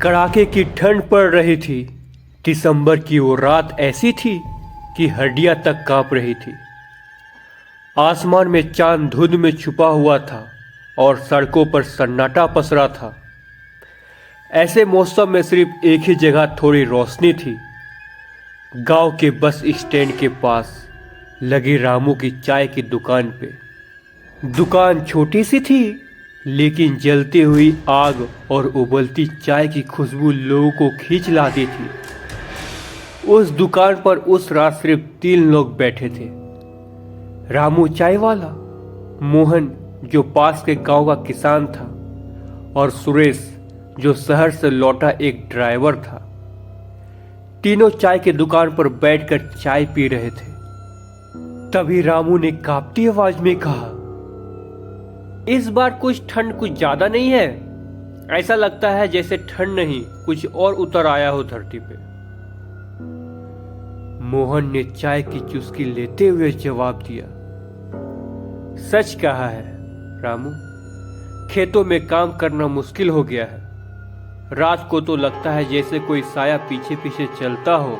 कड़ाके की ठंड पड़ रही थी। दिसंबर की वो रात ऐसी थी कि हड्डियां तक कांप रही थी। आसमान में चांद धुंध में छुपा हुआ था और सड़कों पर सन्नाटा पसरा था। ऐसे मौसम में सिर्फ एक ही जगह थोड़ी रोशनी थी। गांव के बस स्टैंड के पास लगी रामू की चाय की दुकान पे। दुकान छोटी सी थी, लेकिन जलती हुई आग और उबलती चाय की खुशबू लोगों को खींच लाती थी। उस दुकान पर उस रात सिर्फ 3 लोग बैठे थे। रामू चाय वाला, मोहन जो पास के गांव का किसान था, और सुरेश जो शहर से लौटा एक ड्राइवर था। तीनों चाय के दुकान पर बैठकर चाय पी रहे थे। तभी रामू ने कांपती आवाज में कहा, इस बार कुछ ज्यादा नहीं है? ऐसा लगता है जैसे ठंड नहीं, कुछ और उतर आया हो धरती पे। मोहन ने चाय की चुस्की लेते हुए जवाब दिया, सच कहा है रामू, खेतों में काम करना मुश्किल हो गया है। रात को तो लगता है जैसे कोई साया पीछे पीछे चलता हो।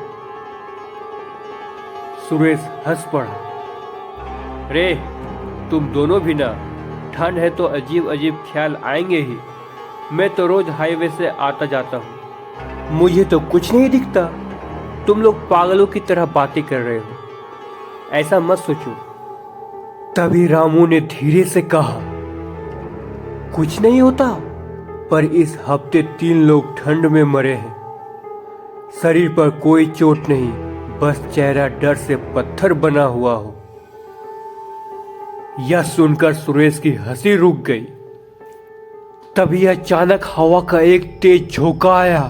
सुरेश हंस पड़ा, रे तुम दोनों भी ना, ठंड है तो अजीब अजीब ख्याल आएंगे ही। मैं तो रोज हाईवे से आता जाता हूँ, मुझे तो कुछ नहीं दिखता। तुम लोग पागलों की तरह बातें कर रहे हो, ऐसा मत सोचो। तभी रामू ने धीरे से कहा, कुछ नहीं होता, पर इस हफ्ते 3 लोग ठंड में मरे हैं। शरीर पर कोई चोट नहीं, बस चेहरा डर से पत्थर बना हुआ हो। यह सुनकर सुरेश की हंसी रुक गई। तभी अचानक हवा का एक तेज झोंका आया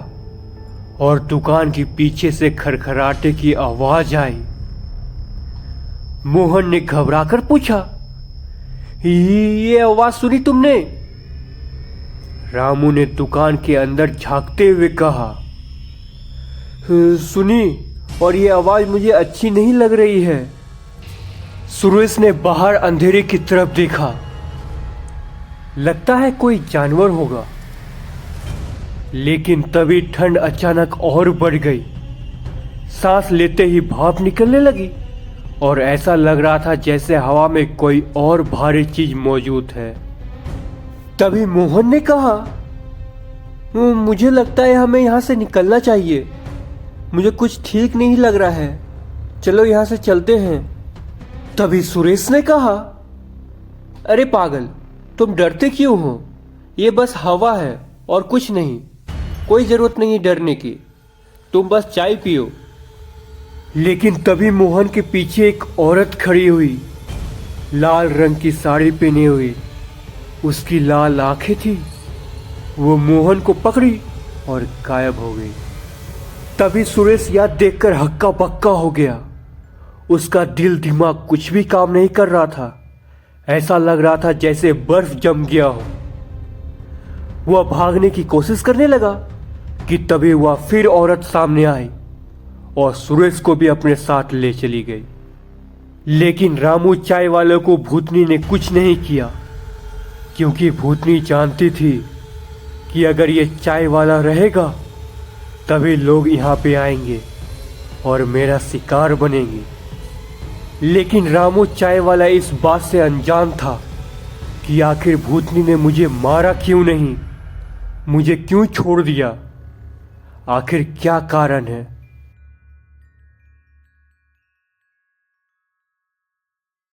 और दुकान के पीछे से खरखराटे की आवाज आई। मोहन ने घबराकर पूछा, ये आवाज सुनी तुमने? रामू ने दुकान के अंदर झांकते हुए कहा, सुनी, और ये आवाज मुझे अच्छी नहीं लग रही है। सुरेश ने बाहर अंधेरे की तरफ देखा। लगता है कोई जानवर होगा। लेकिन तभी ठंड अचानक और बढ़ गई। सांस लेते ही भाप निकलने लगी और ऐसा लग रहा था जैसे हवा में कोई और भारी चीज मौजूद है। तभी मोहन ने कहा, मुझे लगता है हमें यहां से निकलना चाहिए। मुझे कुछ ठीक नहीं लग रहा है, चलो यहां से चलते हैं। तभी सुरेश ने कहा, अरे पागल, तुम डरते क्यों हो? ये बस हवा है और कुछ नहीं, कोई जरूरत नहीं डरने की, तुम बस चाय पियो। लेकिन तभी मोहन के पीछे एक औरत खड़ी हुई, लाल रंग की साड़ी पहनी हुई। उसकी लाल आंखें थी। वो मोहन को पकड़ी और गायब हो गई। तभी सुरेश यह देखकर हक्का बक्का हो गया। उसका दिल दिमाग कुछ भी काम नहीं कर रहा था। ऐसा लग रहा था जैसे बर्फ जम गया हो। वह भागने की कोशिश करने लगा कि तभी वह फिर औरत सामने आई और सुरेश को भी अपने साथ ले चली गई। लेकिन रामू चाय वाले को भूतनी ने कुछ नहीं किया, क्योंकि भूतनी जानती थी कि अगर ये चाय वाला रहेगा तभी लोग यहाँ पे आएंगे और मेरा शिकार बनेंगे। लेकिन रामू चाय वाला इस बात से अनजान था कि आखिर भूतनी ने मुझे मारा क्यों नहीं, मुझे क्यों छोड़ दिया, आखिर क्या कारण है।